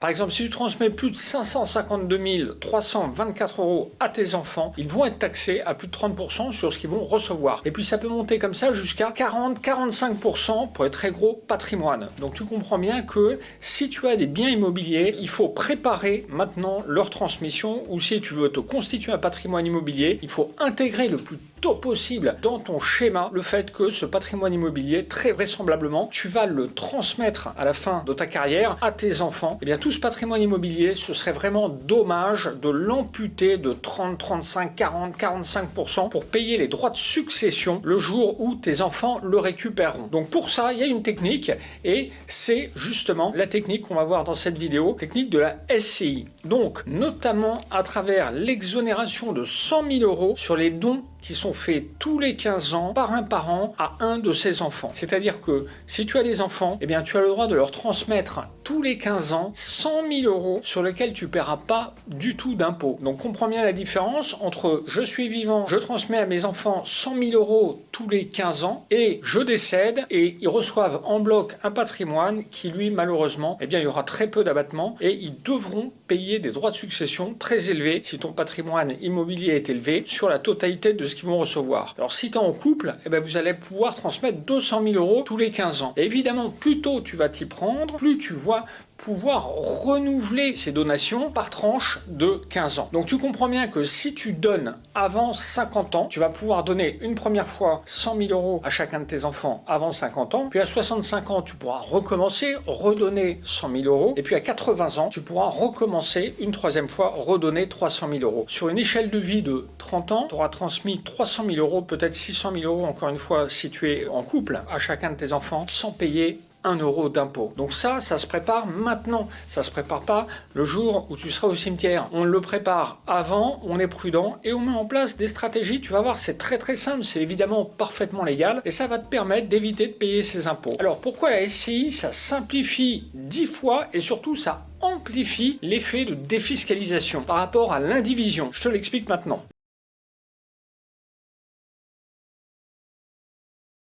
Par exemple, si tu transmets plus de 552 324 € à tes enfants, ils vont être taxés à plus de 30% sur ce qu'ils vont recevoir. Et puis ça peut monter comme ça jusqu'à 40-45% pour être très gros patrimoine. Donc tu comprends bien que si tu as des biens immobiliers, il faut préparer maintenant leur transmission, ou si tu veux te constituer un patrimoine immobilier, il faut intégrer le plus tôt possible dans ton schéma le fait que ce patrimoine immobilier, très vraisemblablement, tu vas le transmettre à la fin de ta carrière à tes enfants. Et bien tout ce patrimoine immobilier, ce serait vraiment dommage de l'amputer de 30, 35, 40, 45% pour payer les droits de succession le jour où tes enfants le récupéreront. Donc pour ça, il y a une technique, et c'est justement la technique qu'on va voir dans cette vidéo, technique de la SCI. Donc notamment à travers l'exonération de 100 000 € sur les dons qui sont faits tous les 15 ans par un parent à un de ses enfants. C'est-à-dire que si tu as des enfants, eh bien tu as le droit de leur transmettre tous les 15 ans 100 000 € sur lesquels tu ne paieras pas du tout d'impôt. Donc comprends bien la différence entre je suis vivant, je transmets à mes enfants 100 000 € tous les 15 ans et je décède et ils reçoivent en bloc un patrimoine qui lui malheureusement, eh bien il y aura très peu d'abattement et ils devront payer des droits de succession très élevés si ton patrimoine immobilier est élevé sur la totalité de ce qu'ils vont recevoir. Alors si tu es en couple, eh bien, vous allez pouvoir transmettre 200 000 € tous les 15 ans. Et évidemment, plus tôt tu vas t'y prendre, plus tu vois pouvoir renouveler ces donations par tranche de 15 ans. Donc tu comprends bien que si tu donnes avant 50 ans, tu vas pouvoir donner une première fois 100 000 € à chacun de tes enfants avant 50 ans, puis à 65 ans, tu pourras recommencer, redonner 100 000 €, et puis à 80 ans, tu pourras recommencer une troisième fois, redonner 300 000 €. Sur une échelle de vie de 30 ans, tu auras transmis 300 000 €, peut-être 600 000 €, encore une fois, si tu es en couple, à chacun de tes enfants, sans payer 1 € d'impôt. Donc ça se prépare maintenant. Ça se prépare pas le jour où tu seras au cimetière. On le prépare avant, on est prudent et on met en place des stratégies. Tu vas voir, c'est très très simple. C'est évidemment parfaitement légal et ça va te permettre d'éviter de payer ces impôts. Alors pourquoi la SCI? Ça simplifie 10 fois et surtout ça amplifie l'effet de défiscalisation par rapport à l'indivision. Je te l'explique maintenant.